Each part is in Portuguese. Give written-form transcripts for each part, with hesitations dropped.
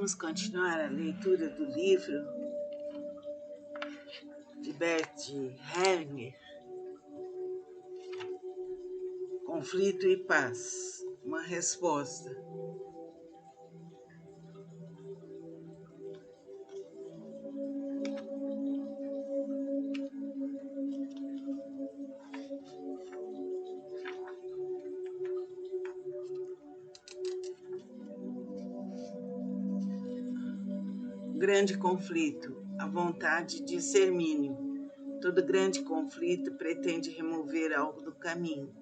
Vamos continuar a leitura do livro de Bert Hellinger, Conflito e Paz, uma resposta. Grande conflito, a vontade de extermínio. Todo grande conflito pretende remover algo do caminho.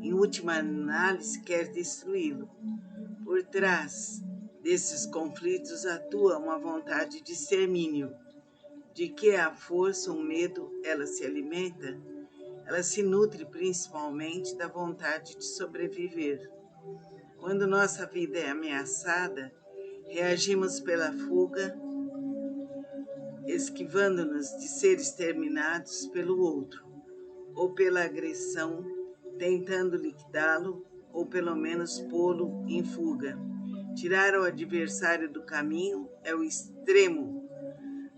Em última análise, quer destruí-lo. Por trás desses conflitos atua uma vontade de extermínio. De que a força ou medo ela se alimenta? Ela se nutre principalmente da vontade de sobreviver. Quando nossa vida é ameaçada, reagimos pela fuga, esquivando-nos de ser exterminados pelo outro, ou pela agressão, tentando liquidá-lo, ou pelo menos pô-lo em fuga. Tirar o adversário do caminho é o extremo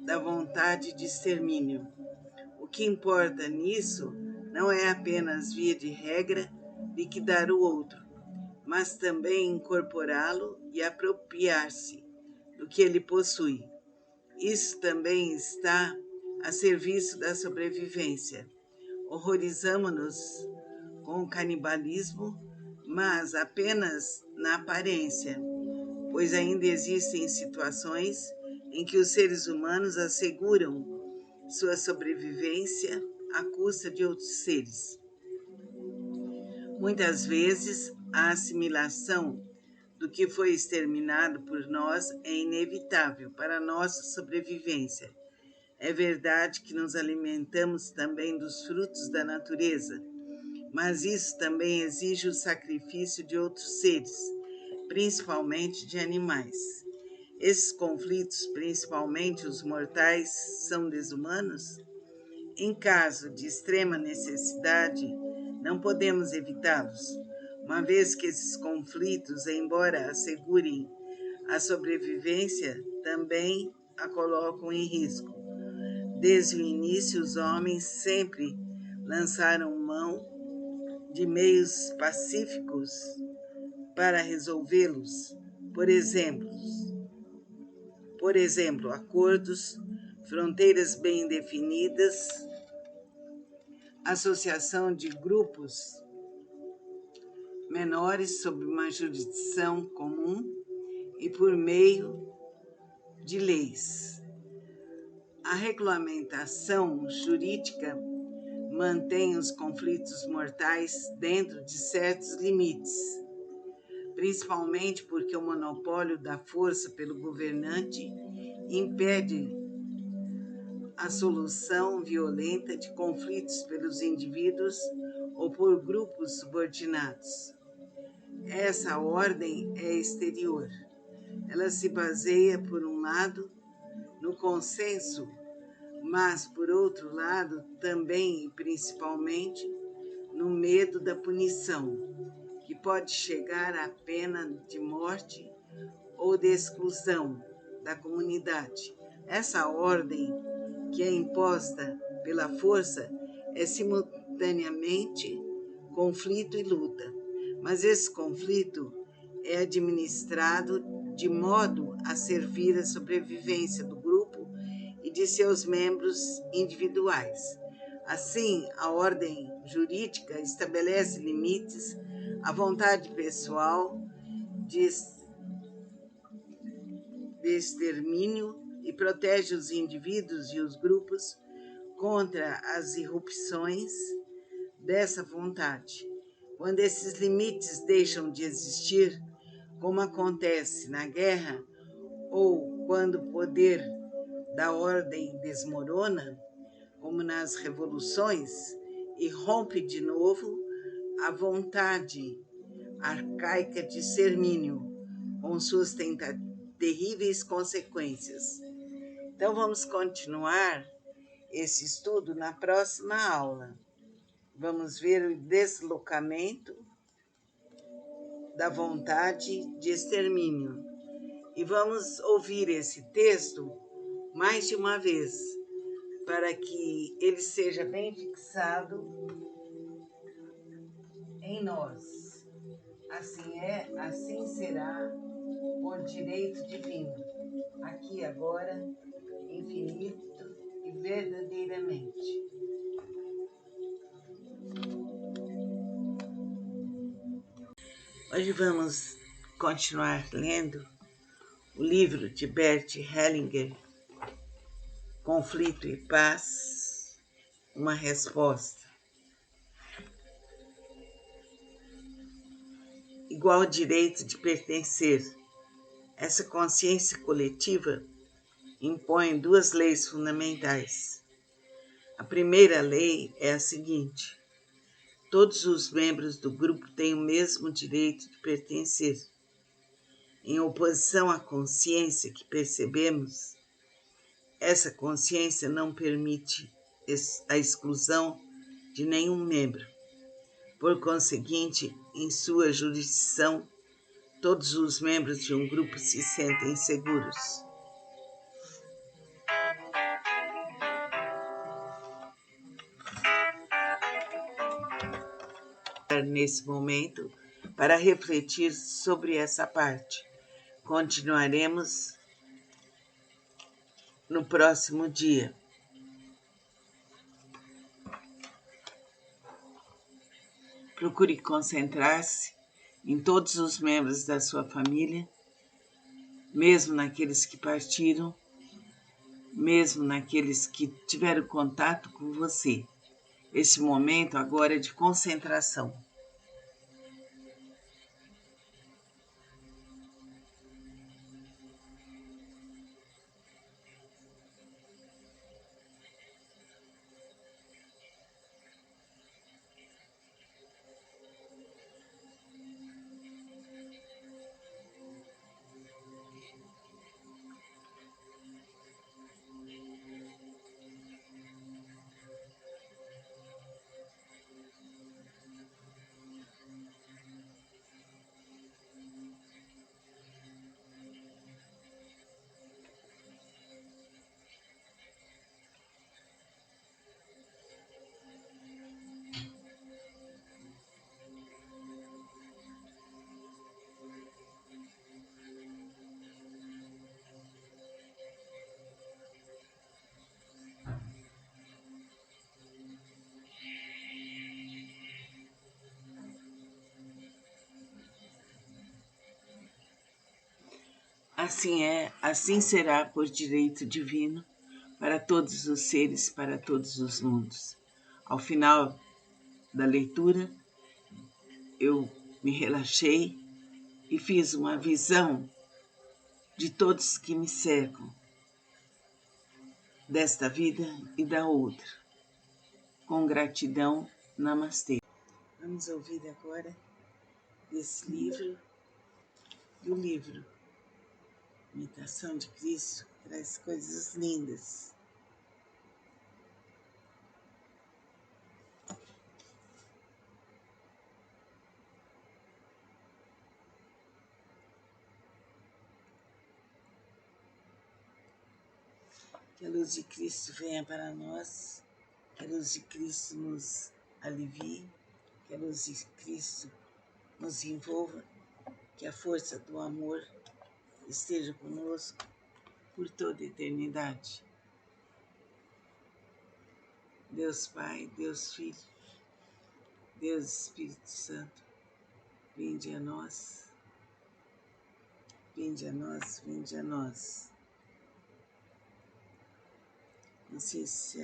da vontade de extermínio. O que importa nisso não é apenas, via de regra, liquidar o outro, mas também incorporá-lo e apropriar-se do que ele possui. Isso também está a serviço da sobrevivência. Horrorizamo-nos com o canibalismo, mas apenas na aparência, pois ainda existem situações em que os seres humanos asseguram sua sobrevivência à custa de outros seres. Muitas vezes, a assimilação do que foi exterminado por nós é inevitável para a nossa sobrevivência. É verdade que nos alimentamos também dos frutos da natureza, mas isso também exige o sacrifício de outros seres, principalmente de animais. Esses conflitos, principalmente os mortais, são desumanos? Em caso de extrema necessidade, não podemos evitá-los, uma vez que esses conflitos, embora assegurem a sobrevivência, também a colocam em risco. Desde o início, os homens sempre lançaram mão de meios pacíficos para resolvê-los, por exemplo, acordos, fronteiras bem definidas, associação de grupos menores sob uma jurisdição comum e por meio de leis. A regulamentação jurídica mantém os conflitos mortais dentro de certos limites, principalmente porque o monopólio da força pelo governante impede a solução violenta de conflitos pelos indivíduos ou por grupos subordinados. Essa ordem é exterior. Ela se baseia, por um lado, no consenso, mas, por outro lado, também e principalmente, no medo da punição, que pode chegar à pena de morte ou de exclusão da comunidade. Essa ordem, que é imposta pela força, é simultaneamente conflito e luta. Mas esse conflito é administrado de modo a servir a sobrevivência do grupo e de seus membros individuais. Assim, a ordem jurídica estabelece limites à vontade pessoal de extermínio e protege os indivíduos e os grupos contra as irrupções dessa vontade. Quando esses limites deixam de existir, como acontece na guerra, ou quando o poder da ordem desmorona, como nas revoluções, e rompe de novo a vontade arcaica de extermínio, com suas terríveis consequências. Então, vamos continuar esse estudo na próxima aula. Vamos ver o deslocamento da vontade de extermínio. E vamos ouvir esse texto mais de uma vez, para que ele seja bem fixado em nós. Assim é, assim será, por direito divino, aqui, agora, infinito e verdadeiramente. Hoje vamos continuar lendo o livro de Bert Hellinger, Conflito e Paz, uma resposta. Igual direito de pertencer. Essa consciência coletiva impõe duas leis fundamentais. A primeira lei é a seguinte: todos os membros do grupo têm o mesmo direito de pertencer. Em oposição à consciência que percebemos, essa consciência não permite a exclusão de nenhum membro. Por conseguinte, em sua jurisdição, todos os membros de um grupo se sentem seguros. Nesse momento, para refletir sobre essa parte. Continuaremos no próximo dia. Procure concentrar-se em todos os membros da sua família, mesmo naqueles que partiram, mesmo naqueles que tiveram contato com você. Esse momento agora é de concentração. Assim é, assim será por direito divino para todos os seres, para todos os mundos. Ao final da leitura, eu me relaxei e fiz uma visão de todos que me cercam, desta vida e da outra. Com gratidão, namastê. Vamos ouvir agora desse livro, do livro Imitação de Cristo, traz coisas lindas. Que a luz de Cristo venha para nós, que a luz de Cristo nos alivie, que a luz de Cristo nos envolva, que a força do amor esteja conosco por toda a eternidade. Deus Pai, Deus Filho, Deus Espírito Santo, vinde a nós, vinde a nós, vinde a nós. Não sei se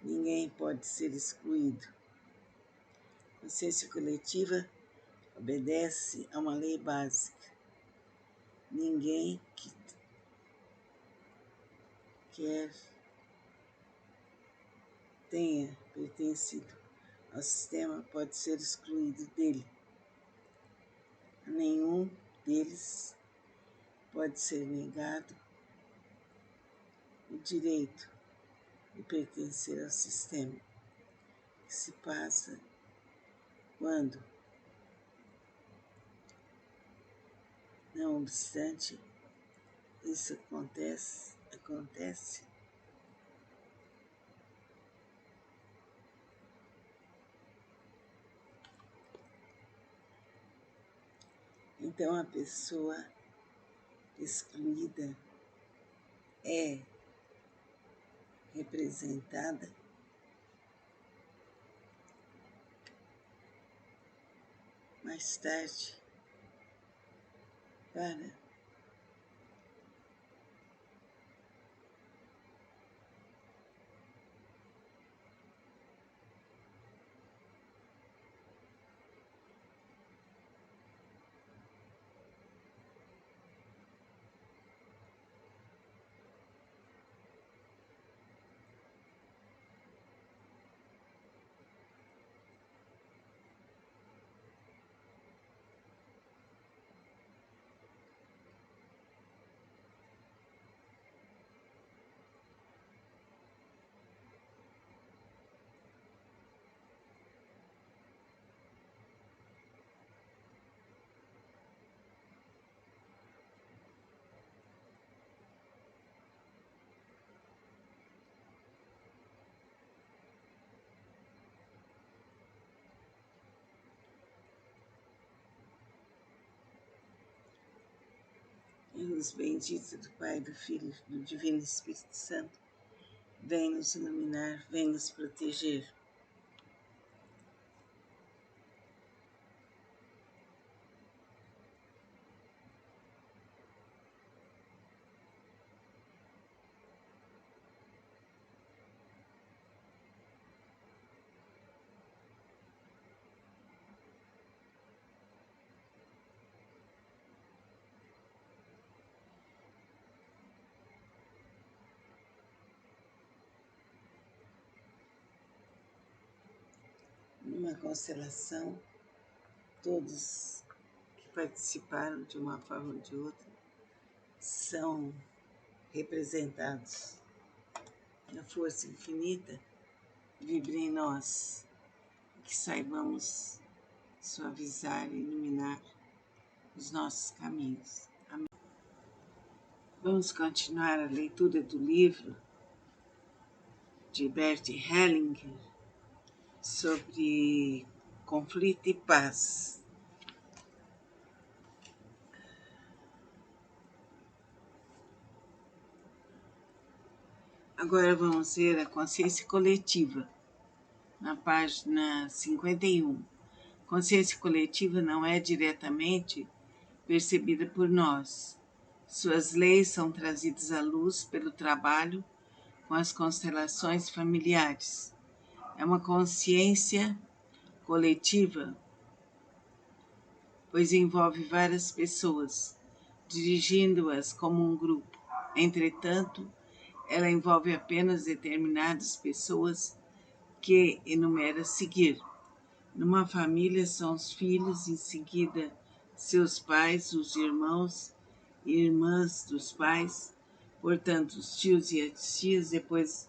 ninguém pode ser excluído. A consciência coletiva obedece a uma lei básica. Ninguém que quer tenha pertencido ao sistema pode ser excluído dele. A nenhum deles pode ser negado o direito de pertencer ao sistema, que se passa quando, não obstante isso acontece. Então a pessoa excluída é representada mais tarde para a luz bendita do Pai, do Filho e do Divino Espírito Santo vem nos iluminar, vem nos proteger. Numa constelação, todos que participaram de uma forma ou de outra são representados. A força infinita vibra em nós, que saibamos suavizar e iluminar os nossos caminhos. Amém. Vamos continuar a leitura do livro de Bert Hellinger sobre conflito e paz. Agora vamos ver a consciência coletiva, na página 51. Consciência coletiva não é diretamente percebida por nós. Suas leis são trazidas à luz pelo trabalho com as constelações familiares. É uma consciência coletiva, pois envolve várias pessoas, dirigindo-as como um grupo. Entretanto, ela envolve apenas determinadas pessoas que enumera a seguir. Numa família são os filhos, em seguida seus pais, os irmãos e irmãs dos pais, portanto os tios e as tias, depois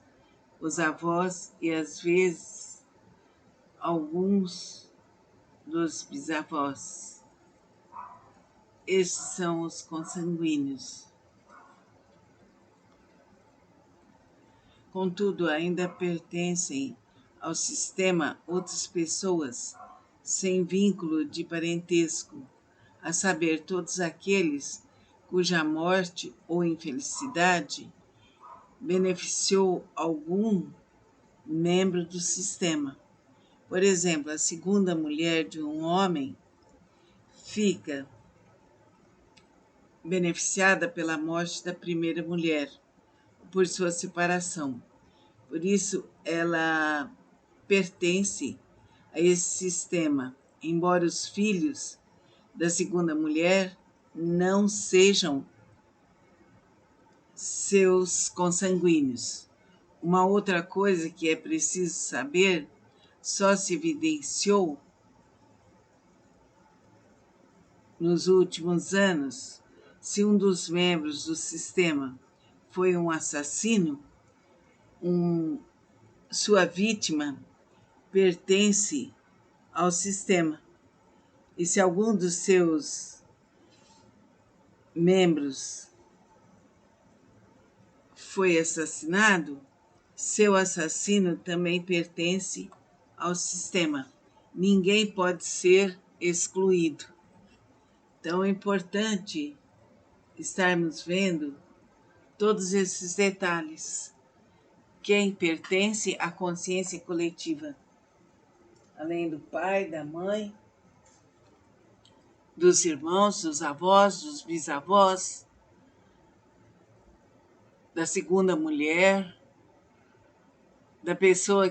os avós e às vezes alguns dos bisavós. Estes são os consanguíneos. Contudo, ainda pertencem ao sistema outras pessoas sem vínculo de parentesco, a saber, todos aqueles cuja morte ou infelicidade beneficiou algum membro do sistema. Por exemplo, a segunda mulher de um homem fica beneficiada pela morte da primeira mulher, por sua separação. Por isso, ela pertence a esse sistema, embora os filhos da segunda mulher não sejam seus consanguíneos. Uma outra coisa que é preciso saber só se evidenciou nos últimos anos. Se um dos membros do sistema foi um assassino, sua vítima pertence ao sistema. E se algum dos seus membros foi assassinado, seu assassino também pertence ao sistema. Ninguém pode ser excluído. Então é importante estarmos vendo todos esses detalhes. Quem pertence à consciência coletiva, além do pai, da mãe, dos irmãos, dos avós, dos bisavós, da segunda mulher, uma pessoa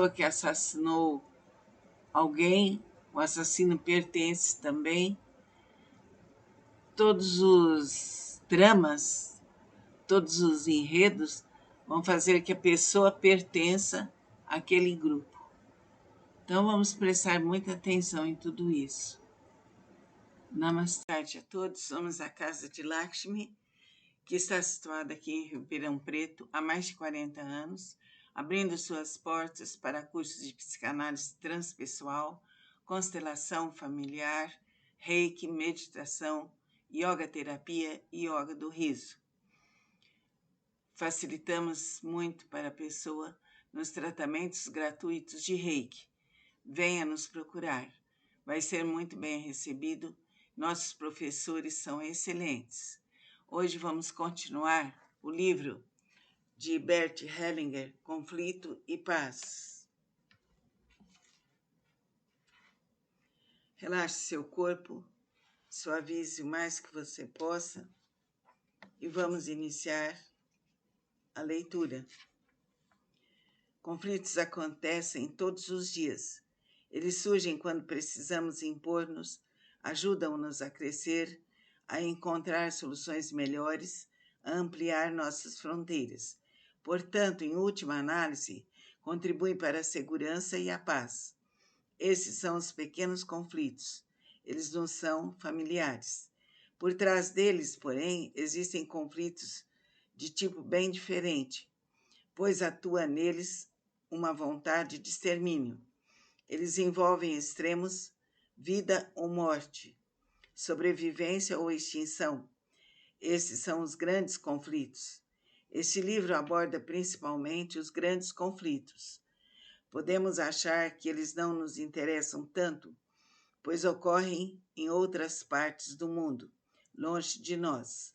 que assassinou alguém, o assassino pertence também. Todos os dramas, todos os enredos vão fazer que a pessoa pertença àquele grupo. Então vamos prestar muita atenção em tudo isso. Namaste a todos, somos a Casa de Lakshmi, que está situada aqui em Ribeirão Preto há mais de 40 anos, abrindo suas portas para cursos de psicanálise transpessoal, constelação familiar, reiki, meditação, yoga terapia e yoga do riso. Facilitamos muito para a pessoa nos tratamentos gratuitos de reiki. Venha nos procurar, vai ser muito bem recebido, nossos professores são excelentes. Hoje vamos continuar o livro de Bert Hellinger, Conflito e Paz. Relaxe seu corpo, suavize o mais que você possa e vamos iniciar a leitura. Conflitos acontecem todos os dias. Eles surgem quando precisamos impor-nos, ajudam-nos a crescer, a encontrar soluções melhores, a ampliar nossas fronteiras. Portanto, em última análise, contribuem para a segurança e a paz. Esses são os pequenos conflitos. Eles não são familiares. Por trás deles, porém, existem conflitos de tipo bem diferente, pois atua neles uma vontade de extermínio. Eles envolvem extremos, vida ou morte, sobrevivência ou extinção. Esses são os grandes conflitos. Este livro aborda principalmente os grandes conflitos. Podemos achar que eles não nos interessam tanto, pois ocorrem em outras partes do mundo, longe de nós.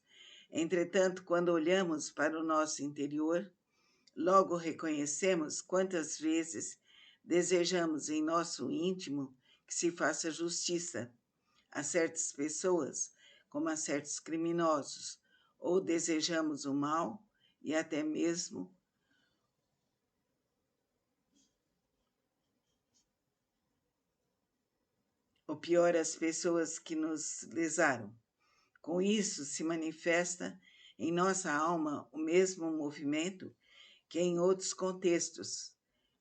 Entretanto, quando olhamos para o nosso interior, logo reconhecemos quantas vezes desejamos em nosso íntimo que se faça justiça a certas pessoas, como a certos criminosos, ou desejamos o mal e até mesmo o pior às pessoas que nos lesaram. Com isso, se manifesta em nossa alma o mesmo movimento que em outros contextos,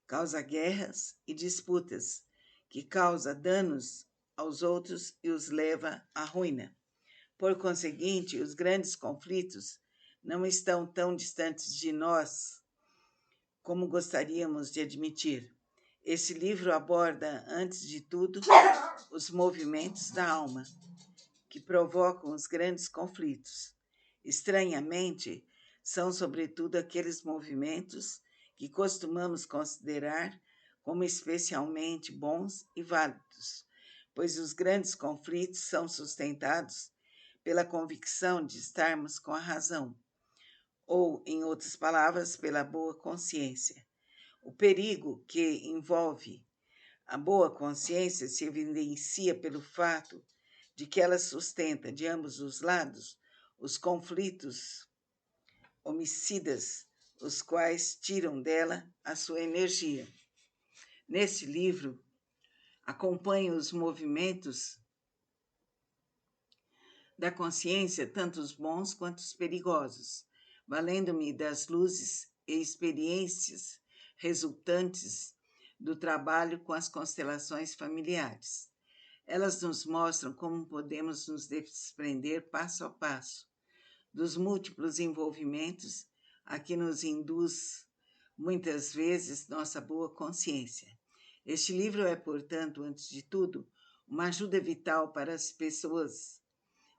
causa guerras e disputas, que causa danos aos outros e os leva à ruína. Por conseguinte, os grandes conflitos não estão tão distantes de nós como gostaríamos de admitir. Esse livro aborda, antes de tudo, os movimentos da alma, que provocam os grandes conflitos. Estranhamente, são sobretudo aqueles movimentos que costumamos considerar como especialmente bons e válidos, pois os grandes conflitos são sustentados pela convicção de estarmos com a razão, ou, em outras palavras, pela boa consciência. O perigo que envolve a boa consciência se evidencia pelo fato de que ela sustenta de ambos os lados os conflitos homicidas, os quais tiram dela a sua energia. Neste livro, acompanho os movimentos da consciência, tanto os bons quanto os perigosos, valendo-me das luzes e experiências resultantes do trabalho com as constelações familiares. Elas nos mostram como podemos nos desprender passo a passo dos múltiplos envolvimentos a que nos induz, muitas vezes, nossa boa consciência. Este livro é, portanto, antes de tudo, uma ajuda vital para as pessoas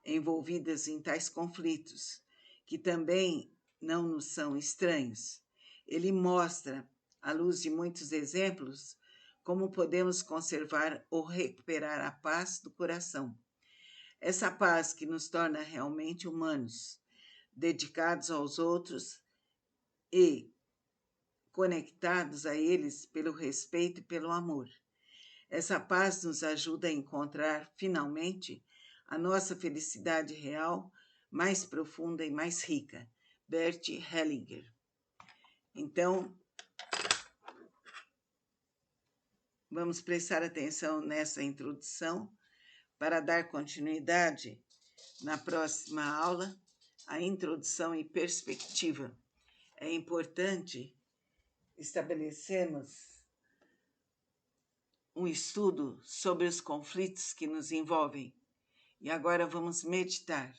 envolvidas em tais conflitos, que também não nos são estranhos. Ele mostra, à luz de muitos exemplos, como podemos conservar ou recuperar a paz do coração. Essa paz que nos torna realmente humanos, dedicados aos outros e conectados a eles pelo respeito e pelo amor. Essa paz nos ajuda a encontrar, finalmente, a nossa felicidade real, mais profunda e mais rica. Bert Hellinger. Então, vamos prestar atenção nessa introdução para dar continuidade na próxima aula, a introdução e perspectiva. É importante estabelecermos um estudo sobre os conflitos que nos envolvem. E agora vamos meditar.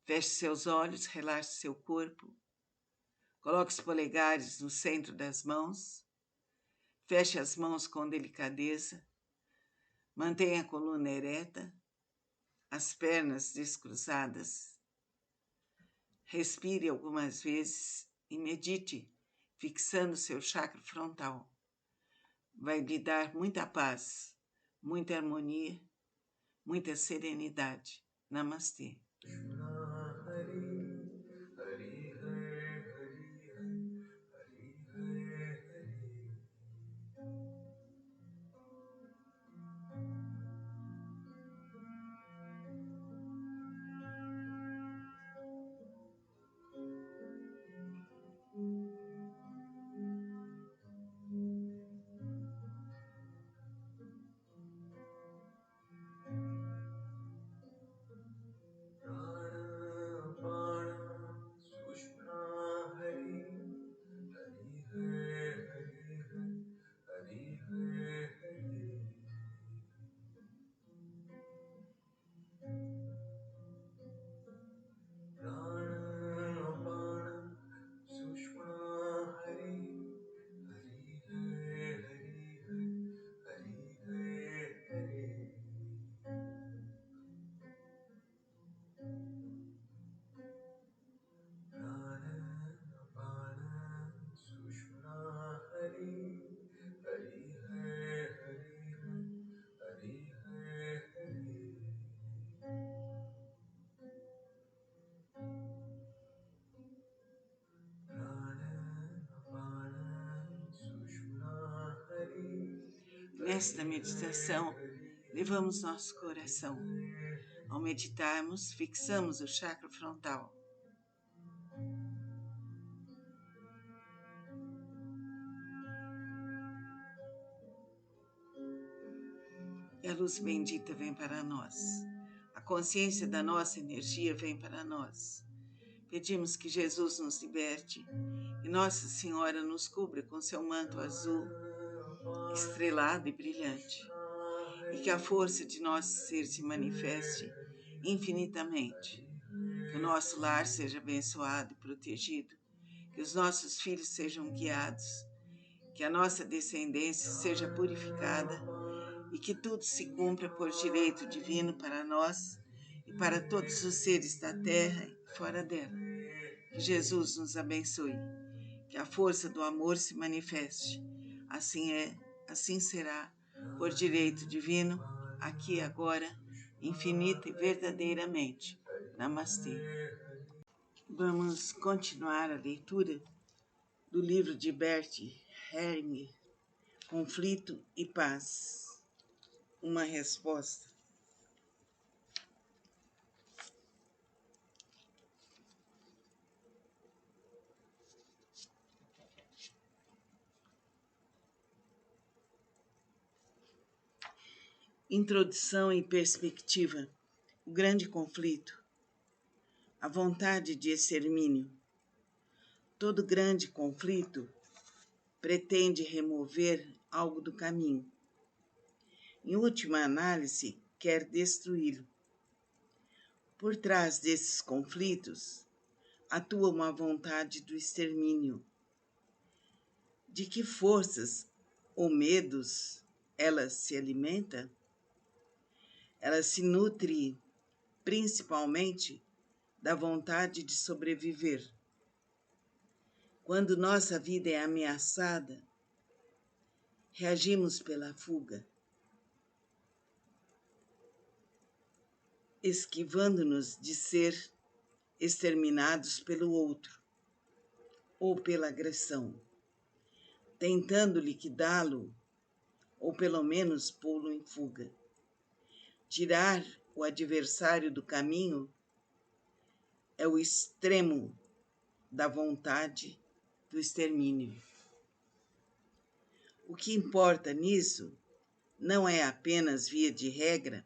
Feche seus olhos, relaxe seu corpo. Coloque os polegares no centro das mãos. Feche as mãos com delicadeza. Mantenha a coluna ereta, as pernas descruzadas. Respire algumas vezes e medite, fixando seu chakra frontal. Vai lhe dar muita paz, muita harmonia, muita serenidade. Namastê. Nesta meditação, levamos nosso coração. Ao meditarmos, fixamos o chakra frontal. E a luz bendita vem para nós. A consciência da nossa energia vem para nós. Pedimos que Jesus nos liberte e Nossa Senhora nos cubra com seu manto azul, estrelado e brilhante, e que a força de nosso ser se manifeste infinitamente. Que o nosso lar seja abençoado e protegido, que os nossos filhos sejam guiados, que a nossa descendência seja purificada e que tudo se cumpra por direito divino para nós e para todos os seres da terra e fora dela. Que Jesus nos abençoe, que a força do amor se manifeste. Assim é, assim será, por direito divino, aqui e agora, infinita e verdadeiramente. Namastê. Vamos continuar a leitura do livro de Bert Hellinger, Conflito e Paz. Uma resposta. Introdução e perspectiva. O grande conflito. A vontade de extermínio. Todo grande conflito pretende remover algo do caminho. Em última análise, quer destruí-lo. Por trás desses conflitos, atua uma vontade do extermínio. De que forças ou medos ela se alimenta? Ela se nutre principalmente da vontade de sobreviver. Quando nossa vida é ameaçada, reagimos pela fuga, esquivando-nos de ser exterminados pelo outro ou pela agressão, tentando liquidá-lo ou pelo menos pô-lo em fuga. Tirar o adversário do caminho é o extremo da vontade do extermínio. O que importa nisso não é apenas, via de regra,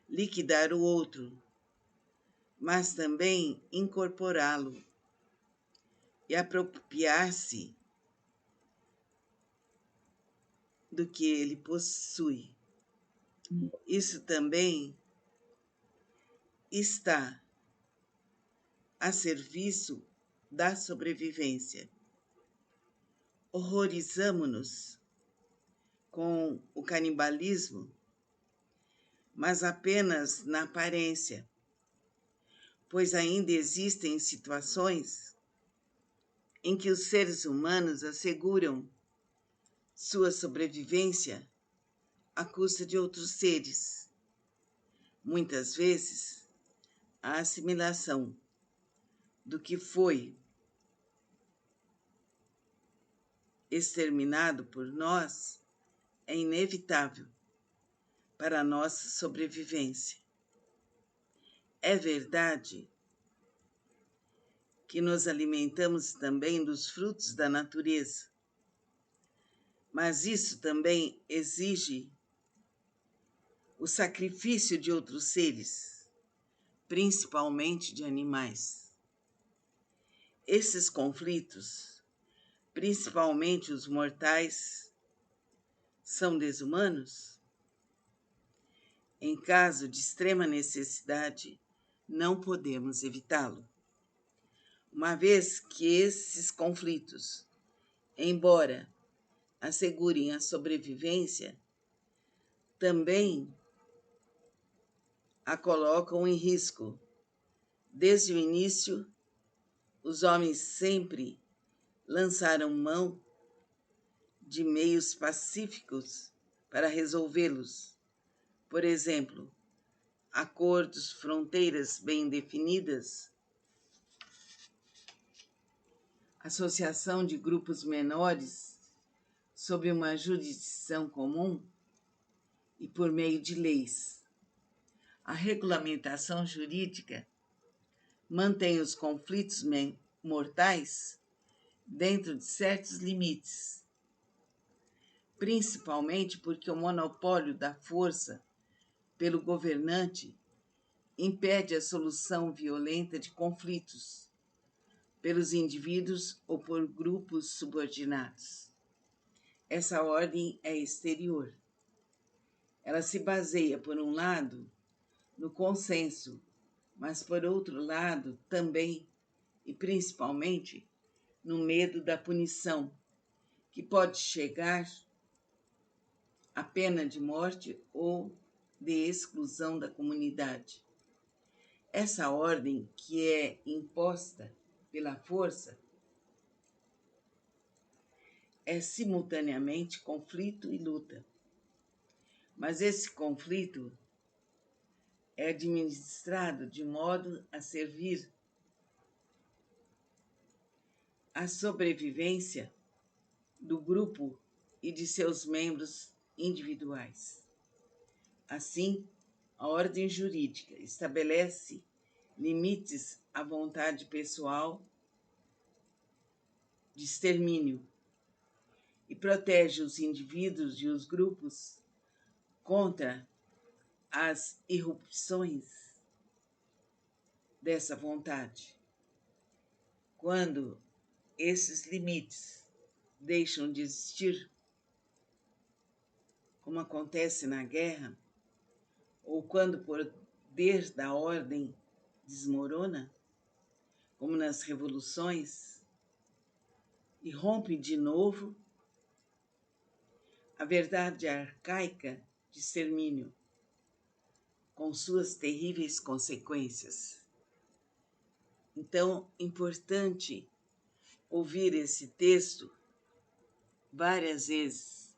liquidar o outro, mas também incorporá-lo e apropriar-se do que ele possui. Isso também está a serviço da sobrevivência. Horrorizamo-nos com o canibalismo, mas apenas na aparência, pois ainda existem situações em que os seres humanos asseguram sua sobrevivência à custa de outros seres. Muitas vezes, a assimilação do que foi exterminado por nós é inevitável para a nossa sobrevivência. É verdade que nos alimentamos também dos frutos da natureza, mas isso também exige o sacrifício de outros seres, principalmente de animais. Esses conflitos, principalmente os mortais, são desumanos? Em caso de extrema necessidade, não podemos evitá-lo, uma vez que esses conflitos, embora assegurem a sobrevivência, também a colocam em risco. Desde o início, os homens sempre lançaram mão de meios pacíficos para resolvê-los. Por exemplo, acordos, fronteiras bem definidas, associação de grupos menores sob uma jurisdição comum e por meio de leis. A regulamentação jurídica mantém os conflitos mortais dentro de certos limites, principalmente porque o monopólio da força pelo governante impede a solução violenta de conflitos pelos indivíduos ou por grupos subordinados. Essa ordem é exterior. Ela se baseia, por um lado, no consenso, mas, por outro lado, também e principalmente no medo da punição, que pode chegar à pena de morte ou de exclusão da comunidade. Essa ordem, que é imposta pela força, é simultaneamente conflito e luta. Mas esse conflito é administrado de modo a servir à sobrevivência do grupo e de seus membros individuais. Assim, a ordem jurídica estabelece limites à vontade pessoal de extermínio e protege os indivíduos e os grupos contra as irrupções dessa vontade. Quando esses limites deixam de existir, como acontece na guerra, ou quando o poder da ordem desmorona, como nas revoluções, e rompe de novo a verdade arcaica de extermínio, com suas terríveis consequências. Então, importante ouvir esse texto várias vezes,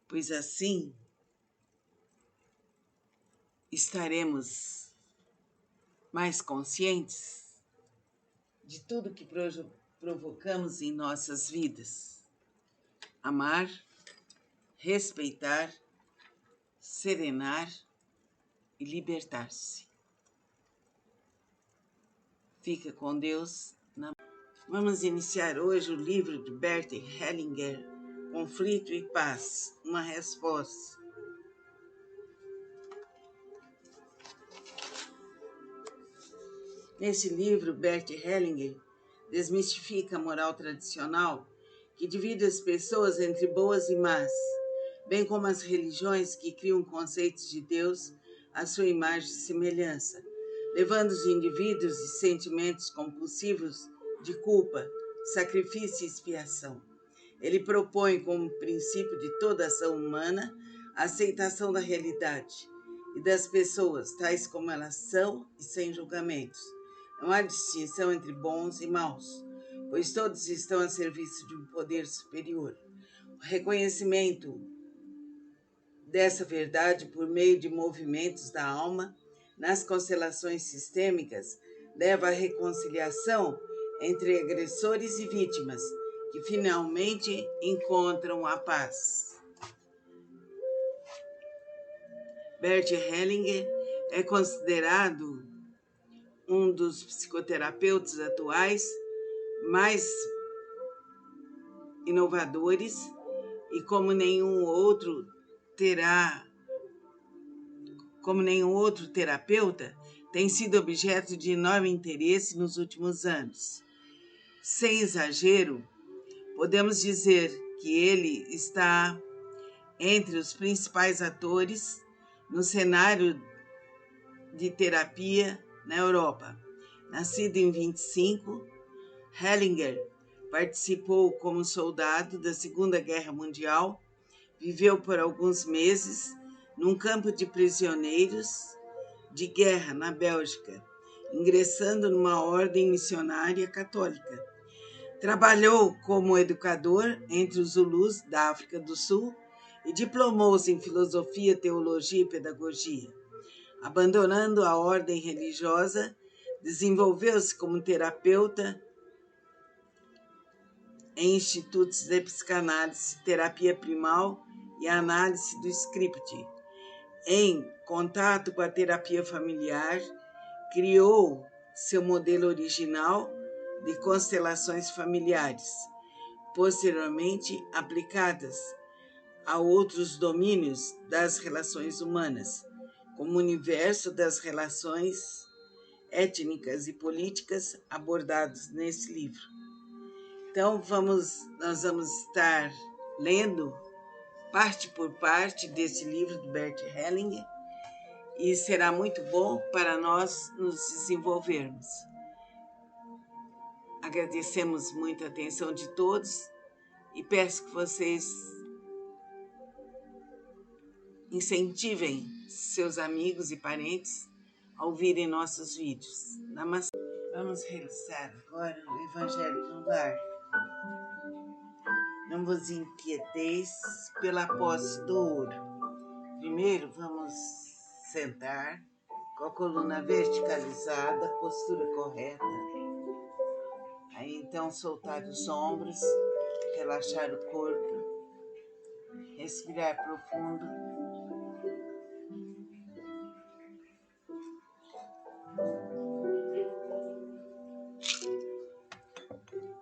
pois assim estaremos mais conscientes de tudo que provocamos em nossas vidas. Amar, respeitar, serenar e libertar-se. Fica com Deus. Vamos iniciar hoje o livro de Bert Hellinger, Conflito e Paz, uma resposta. Nesse livro, Bert Hellinger desmistifica a moral tradicional que divide as pessoas entre boas e más, bem como as religiões que criam conceitos de Deus à sua imagem e semelhança, levando os indivíduos a sentimentos compulsivos de culpa, sacrifício e expiação. Ele propõe como princípio de toda ação humana a aceitação da realidade e das pessoas, tais como elas são e sem julgamentos. Não há distinção entre bons e maus, pois todos estão a serviço de um poder superior. O reconhecimento dessa verdade por meio de movimentos da alma nas constelações sistêmicas leva à reconciliação entre agressores e vítimas, que finalmente encontram a paz. Bert Hellinger é considerado um dos psicoterapeutas atuais mais inovadores e como nenhum outro terapeuta, tem sido objeto de enorme interesse nos últimos anos. Sem exagero, podemos dizer que ele está entre os principais atores no cenário de terapia na Europa. Nascido em 25, Hellinger participou como soldado da Segunda Guerra Mundial, viveu por alguns meses num campo de prisioneiros de guerra na Bélgica, ingressando numa ordem missionária católica. Trabalhou como educador entre os Zulus da África do Sul e diplomou-se em filosofia, teologia e pedagogia. Abandonando a ordem religiosa, desenvolveu-se como terapeuta em institutos de psicanálise, terapia primal e análise do script. Em contato com a terapia familiar, criou seu modelo original de constelações familiares, posteriormente aplicadas a outros domínios das relações humanas, como o universo das relações étnicas e políticas abordados nesse livro. Então, nós vamos estar lendo parte por parte desse livro do Bert Hellinger e será muito bom para nós nos desenvolvermos. Agradecemos muito a atenção de todos e peço que vocês incentivem seus amigos e parentes a ouvirem nossos vídeos. Namastê. Vamos realizar agora o Evangelho no Lar. Não vos inquieteis pela posse do ouro. Primeiro vamos sentar com a coluna verticalizada, postura correta. Aí então soltar os ombros, relaxar o corpo, respirar profundo.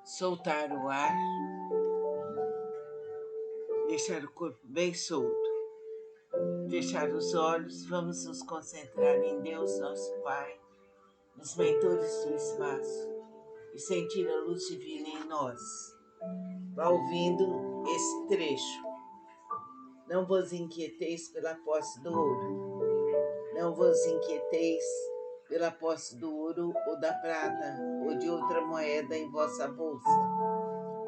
Soltar o ar, deixar o corpo bem solto. Fechar os olhos, vamos nos concentrar em Deus, nosso Pai, nos mentores do espaço e sentir a luz divina em nós. Vá ouvindo esse trecho. Não vos inquieteis pela posse do ouro. Não vos inquieteis pela posse do ouro ou da prata ou de outra moeda em vossa bolsa.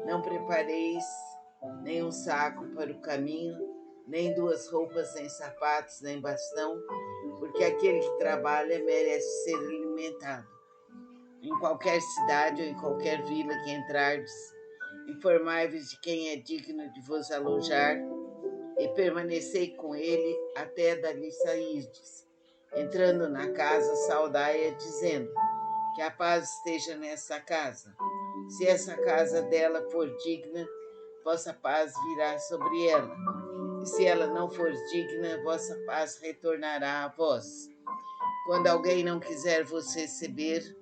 Não prepareis nem um saco para o caminho, nem 2 roupas, nem sapatos, nem bastão, porque aquele que trabalha merece ser alimentado. em qualquer cidade ou em qualquer vila que entrardes, informai-vos de quem é digno de vos alojar e permanecei com ele até dali sairdes. Entrando na casa, saudai-a, dizendo: que a paz esteja nessa casa. Se essa casa dela for digna, vossa paz virá sobre ela. E se ela não for digna, vossa paz retornará a vós. Quando alguém não quiser vos receber,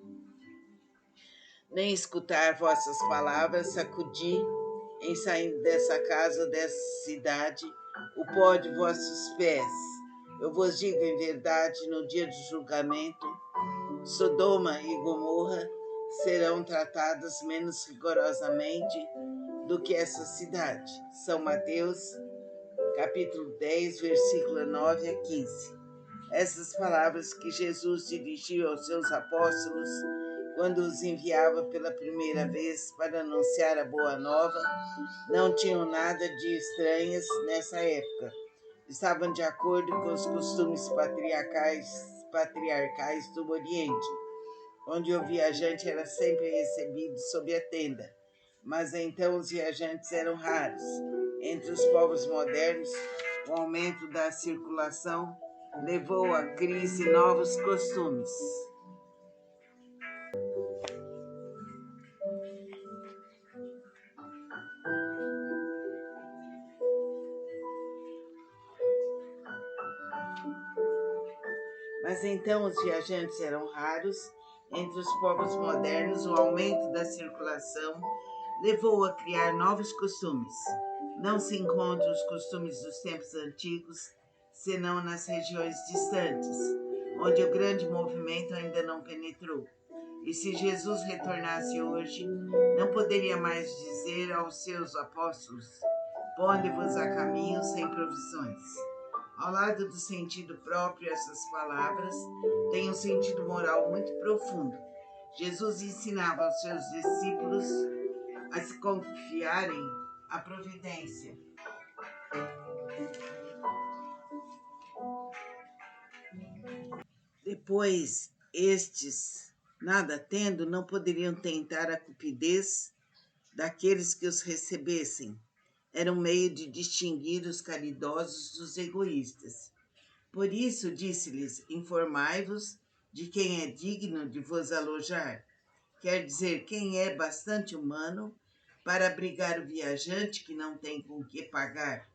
nem escutar vossas palavras, sacudi, em saindo dessa casa, dessa cidade, o pó de vossos pés. Eu vos digo em verdade, no dia do julgamento, Sodoma e Gomorra serão tratadas menos rigorosamente do que essa cidade. São Mateus, capítulo 10, versículo 9 a 15. Essas palavras que Jesus dirigiu aos seus apóstolos quando os enviava pela primeira vez para anunciar a Boa Nova não tinham nada de estranhas nessa época. Estavam de acordo com os costumes patriarcais do Oriente, onde o viajante era sempre recebido sob a tenda. Mas então os viajantes eram raros. Entre os povos modernos, o aumento da circulação levou à crise novos costumes. Mas então os viajantes eram raros. Entre os povos modernos, o aumento da circulação levou a criar novos costumes. Não se encontram os costumes dos tempos antigos, senão nas regiões distantes, onde o grande movimento ainda não penetrou. E se Jesus retornasse hoje, não poderia mais dizer aos seus apóstolos: ponde-vos a caminho sem provisões. Ao lado do sentido próprio, essas palavras têm um sentido moral muito profundo. Jesus ensinava aos seus discípulos a se confiarem à providência. Depois, estes, nada tendo, não poderiam tentar a cupidez daqueles que os recebessem. Era um meio de distinguir os caridosos dos egoístas. Por isso, disse-lhes: informai-vos de quem é digno de vos alojar. Quer dizer, quem é bastante humano para abrigar o viajante que não tem com que pagar,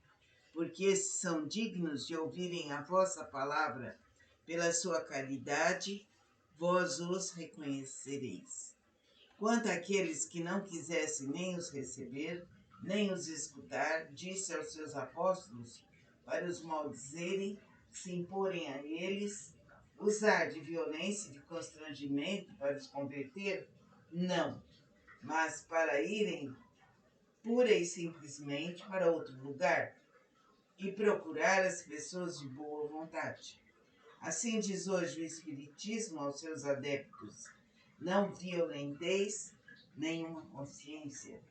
porque esses são dignos de ouvirem a vossa palavra. Pela sua caridade, vós os reconhecereis. Quanto àqueles que não quisessem nem os receber, nem os escutar, disse aos seus apóstolos, para os maldizerem, se imporem a eles, usar de violência e de constrangimento para os converter? Não, mas para irem pura e simplesmente para outro lugar e procurar as pessoas de boa vontade. Assim diz hoje o Espiritismo aos seus adeptos: não violenteis nenhuma consciência,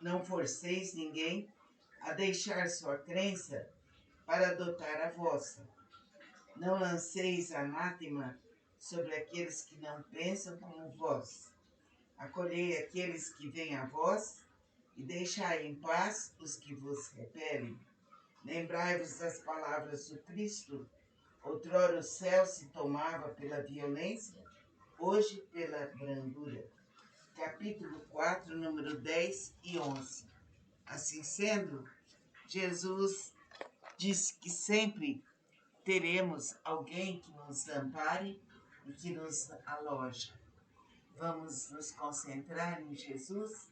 não forceis ninguém a deixar sua crença para adotar a vossa. Não lanceis anátema sobre aqueles que não pensam como vós. Acolhei aqueles que vêm a vós e deixai em paz os que vos repelem. Lembrai-vos das palavras do Cristo: outrora o céu se tomava pela violência, hoje pela brandura. Capítulo 4, número 10 e 11. Assim sendo, Jesus diz que sempre teremos alguém que nos ampare e que nos aloja. Vamos nos concentrar em Jesus,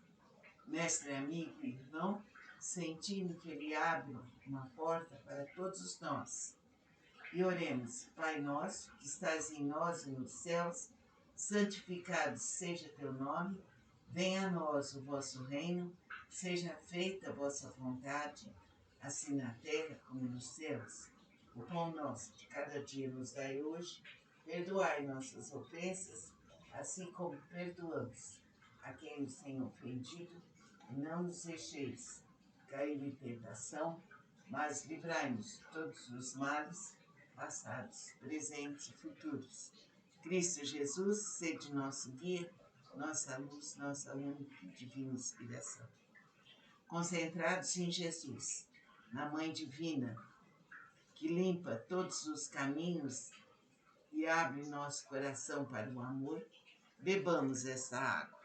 mestre, amigo e irmão, sentindo que Ele abre uma porta para todos nós. E oremos: Pai nosso, que estás em nós e nos céus, santificado seja teu nome, venha a nós o vosso reino, seja feita a vossa vontade, assim na terra como nos céus. O pão nosso de cada dia nos dai hoje, perdoai nossas ofensas, assim como perdoamos a quem nos tem ofendido, e não nos deixeis cair em tentação, mas livrai-nos de todos os males, passados, presentes e futuros. Cristo Jesus, sede nosso guia, nossa luz, nossa única e divina inspiração. Concentrados em Jesus, na Mãe Divina, que limpa todos os caminhos e abre nosso coração para o amor, bebamos essa água.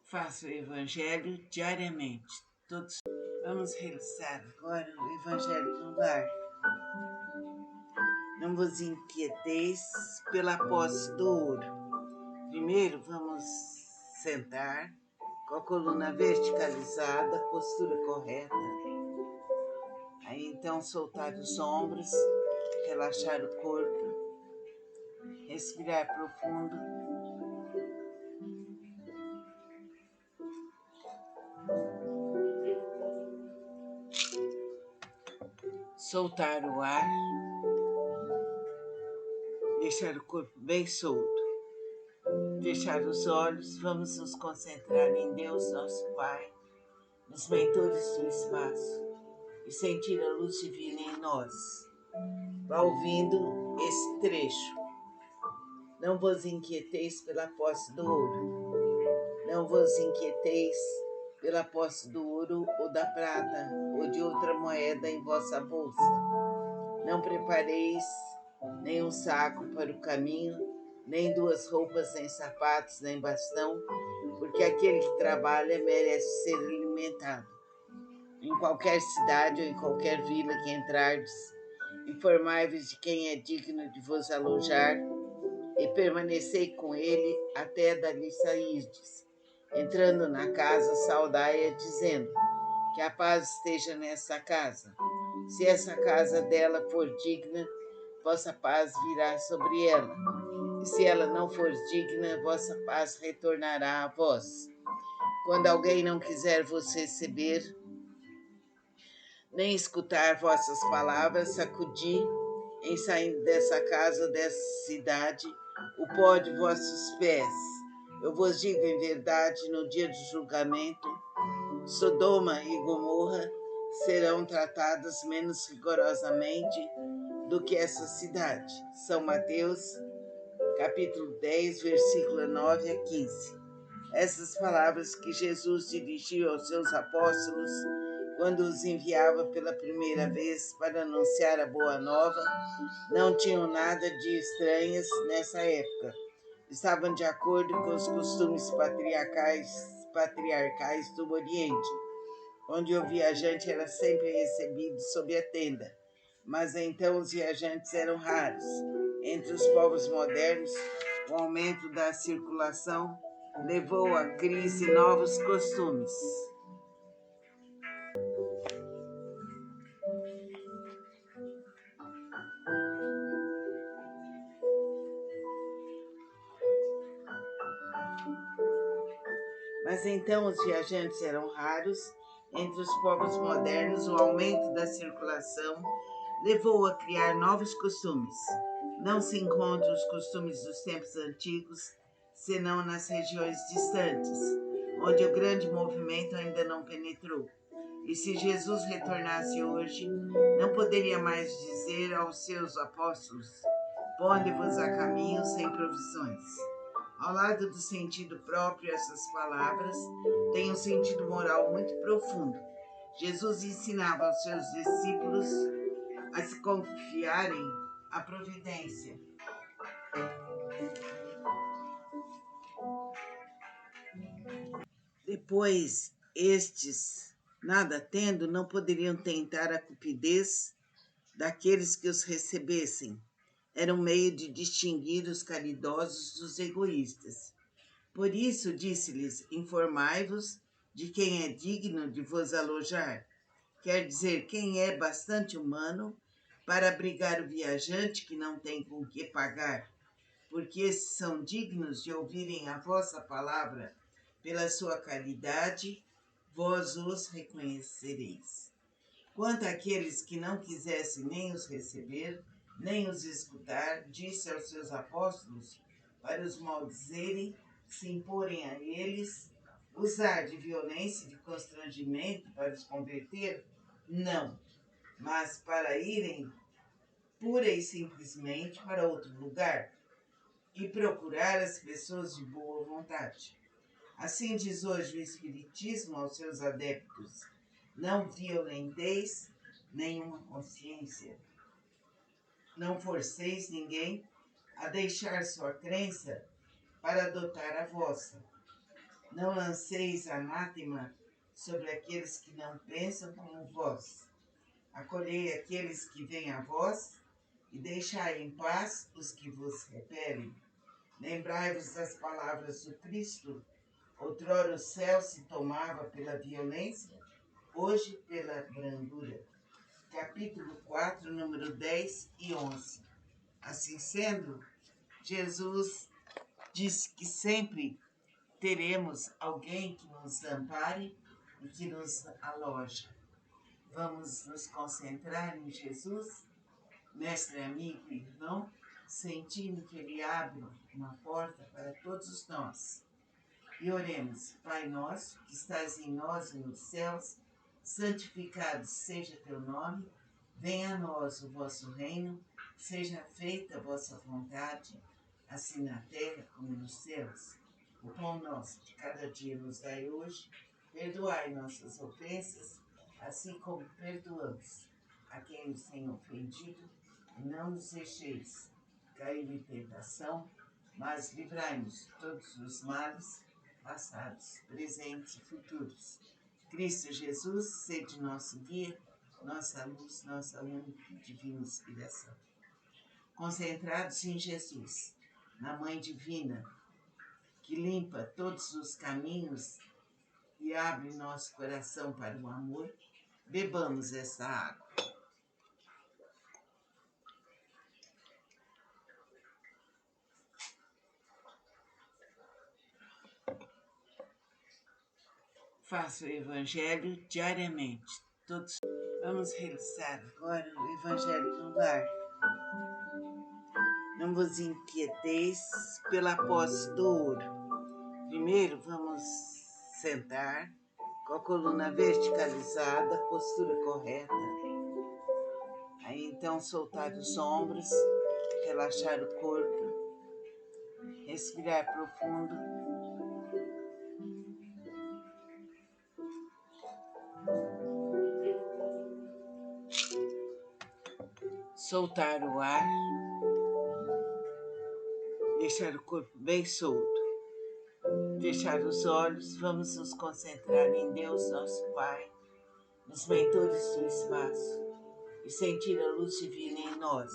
Faça o Evangelho diariamente. Todos vamos rezar agora o Evangelho no lar. Não vos inquieteis pela posse do ouro. Primeiro vamos sentar com a coluna verticalizada, postura correta. Aí então soltar os ombros, relaxar o corpo, respirar profundo. Soltar o ar, deixar o corpo bem solto, fechar os olhos, vamos nos concentrar em Deus, nosso Pai, nos mentores do espaço e sentir a luz divina em nós. Vá ouvindo esse trecho. Não vos inquieteis pela posse do ouro, não vos inquieteis pela posse do ouro ou da prata ou de outra moeda em vossa bolsa. Não prepareis nem um saco para o caminho, nem 2 roupas, nem sapatos, nem bastão, porque aquele que trabalha merece ser alimentado. Em qualquer cidade ou em qualquer vila que entrardes, informai-vos de quem é digno de vos alojar e permanecei com ele até dali sairdes. Entrando na casa, saudai-a, dizendo: que a paz esteja nessa casa. Se essa casa dela for digna, vossa paz virá sobre ela. E se ela não for digna, vossa paz retornará a vós. Quando alguém não quiser vos receber, nem escutar vossas palavras, sacudi, em saindo dessa casa, dessa cidade, o pó de vossos pés. Eu vos digo em verdade, no dia do julgamento, Sodoma e Gomorra serão tratadas menos rigorosamente do que essa cidade. São Mateus, capítulo 10, versículo 9 a 15. Essas palavras que Jesus dirigiu aos seus apóstolos quando os enviava pela primeira vez para anunciar a Boa Nova, não tinham nada de estranhas nessa época. Estavam de acordo com os costumes patriarcais do Oriente, onde o viajante era sempre recebido sob a tenda. Mas então os viajantes eram raros. Entre os povos modernos, o aumento da circulação levou à crise novos costumes. Mas então os viajantes eram raros. Entre os povos modernos, o aumento da circulação levou a criar novos costumes. Não se encontram os costumes dos tempos antigos, senão nas regiões distantes, onde o grande movimento ainda não penetrou. E se Jesus retornasse hoje, não poderia mais dizer aos seus apóstolos: ponde-vos a caminho sem provisões. Ao lado do sentido próprio, essas palavras têm um sentido moral muito profundo. Jesus ensinava aos seus discípulos a se confiarem à providência. Depois, estes, nada tendo, não poderiam tentar a cupidez daqueles que os recebessem. Era um meio de distinguir os caridosos dos egoístas. Por isso, disse-lhes: informai-vos de quem é digno de vos alojar. Quer dizer, quem é bastante humano para abrigar o viajante que não tem com que pagar, porque esses são dignos de ouvirem a vossa palavra. Pela sua caridade, vós os reconhecereis. Quanto àqueles que não quisessem nem os receber, nem os escutar, disse aos seus apóstolos para os maldizerem, se imporem a eles Usar de violência e de constrangimento para os converter? Não, mas para irem pura e simplesmente para outro lugar e procurar as pessoas de boa vontade. Assim diz hoje o Espiritismo aos seus adeptos: não violenteis nenhuma consciência. Não forceis ninguém a deixar sua crença para adotar a vossa. Não lanceis anátema sobre aqueles que não pensam como vós. Acolhei aqueles que vêm a vós e deixai em paz os que vos repelem. Lembrai-vos das palavras do Cristo. Outrora o céu se tomava pela violência, hoje pela brandura. Capítulo 4, número 10 e 11. Assim sendo, Jesus diz que sempre teremos alguém que nos ampare e que nos aloja. Vamos nos concentrar em Jesus, mestre, amigo e irmão, sentindo que Ele abre uma porta para todos nós. E oremos: Pai nosso, que estás em nós e nos céus, santificado seja teu nome, venha a nós o vosso reino, seja feita a vossa vontade, assim na terra como nos céus. O pão nosso de cada dia nos dai hoje, perdoai nossas ofensas, assim como perdoamos a quem nos tem ofendido, e não nos deixeis cair em tentação, mas livrai-nos de todos os males, passados, presentes e futuros. Cristo Jesus, sede nosso guia, nossa luz, nossa única e divina inspiração. Concentrados em Jesus, na Mãe Divina, que limpa todos os caminhos e abre nosso coração para o amor, bebamos essa água. Faça o Evangelho diariamente. Todos vamos realizar agora o Evangelho no lar. Não vos inquieteis pela posse do ouro. Primeiro vamos sentar com a coluna verticalizada, postura correta. Aí então soltar os ombros, relaxar o corpo, respirar profundo. Soltar o ar, deixar o corpo bem solto, fechar os olhos, vamos nos concentrar em Deus, nosso Pai, nos mentores do espaço e sentir a luz divina em nós.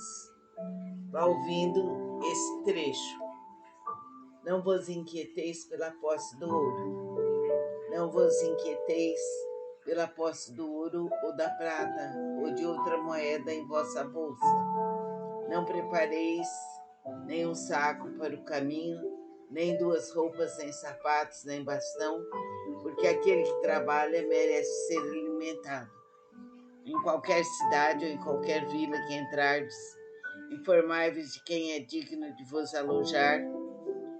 Vá ouvindo esse trecho. Não vos inquieteis pela posse do ouro, não vos inquieteis pela posse do ouro ou da prata ou de outra moeda em vossa bolsa. Não prepareis nem um saco para o caminho, nem 2 roupas, nem sapatos, nem bastão, porque aquele que trabalha merece ser alimentado. Em qualquer cidade ou em qualquer vila que entrardes, informai-vos de quem é digno de vos alojar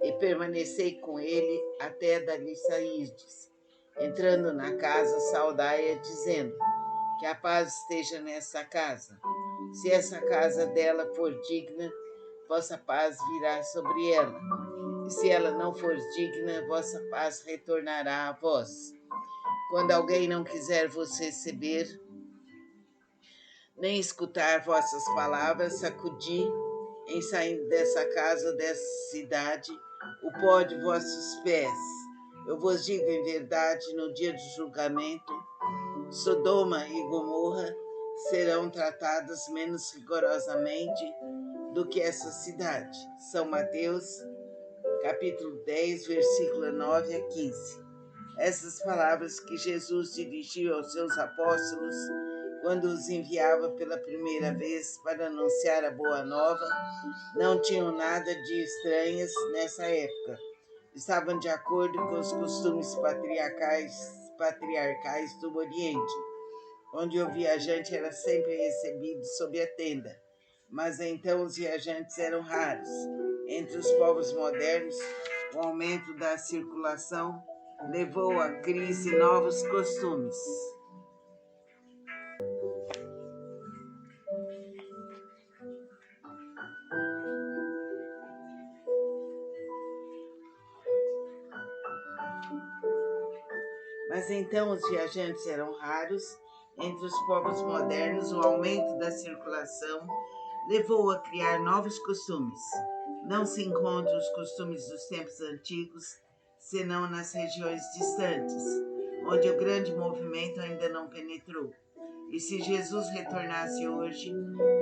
e permanecei com ele até dali sairdes. Entrando na casa, saudai-a, dizendo: que a paz esteja nessa casa. Se essa casa dela for digna, vossa paz virá sobre ela. E se ela não for digna, vossa paz retornará a vós. Quando alguém não quiser vos receber, nem escutar vossas palavras, sacudi, em saindo dessa casa, dessa cidade, o pó de vossos pés. Eu vos digo em verdade, no dia do julgamento, Sodoma e Gomorra serão tratadas menos rigorosamente do que essa cidade. São Mateus, capítulo 10, versículo 9 a 15. Essas palavras que Jesus dirigiu aos seus apóstolos quando os enviava pela primeira vez para anunciar a boa nova, não tinham nada de estranhas nessa época. Estavam de acordo com os costumes patriarcais do Oriente, onde o viajante era sempre recebido sob a tenda. Mas então os viajantes eram raros. Entre os povos modernos, o aumento da circulação levou à crise novos costumes. Mas então os viajantes eram raros. Entre os povos modernos, o aumento da circulação levou a criar novos costumes. Não se encontram os costumes dos tempos antigos, senão nas regiões distantes, onde o grande movimento ainda não penetrou. E se Jesus retornasse hoje,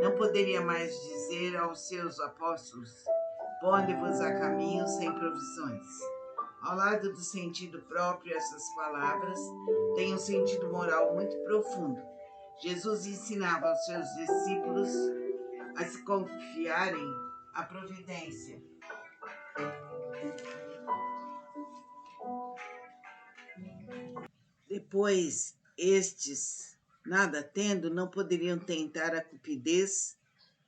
não poderia mais dizer aos seus apóstolos: ponde-vos a caminho sem provisões. Ao lado do sentido próprio, essas palavras têm um sentido moral muito profundo. Jesus ensinava aos seus discípulos a se confiarem à providência. Depois, estes, nada tendo, não poderiam tentar a cupidez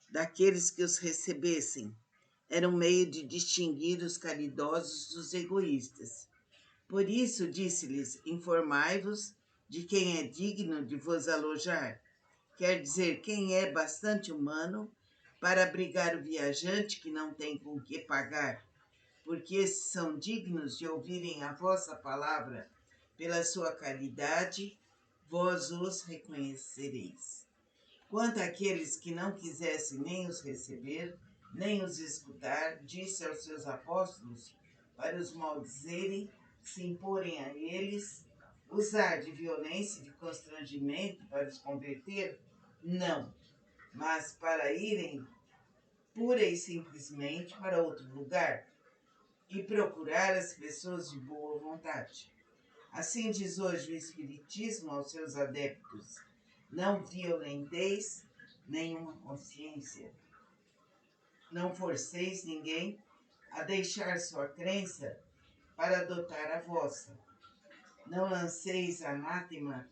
daqueles que os recebessem. Era um meio de distinguir os caridosos dos egoístas. Por isso, disse-lhes: informai-vos de quem é digno de vos alojar. Quer dizer, quem é bastante humano para abrigar o viajante que não tem com que pagar, porque esses são dignos de ouvirem a vossa palavra. Pela sua caridade, vós os reconhecereis. Quanto àqueles que não quisessem nem os receber, nem os escutar, disse aos seus apóstolos para os maldizerem, se imporem a eles, usar de violência e de constrangimento para os converter? Não, mas para irem pura e simplesmente para outro lugar e procurar as pessoas de boa vontade. Assim diz hoje o Espiritismo aos seus adeptos: não violenteis nenhuma consciência. Não forceis ninguém a deixar sua crença para adotar a vossa. Não lanceis anátema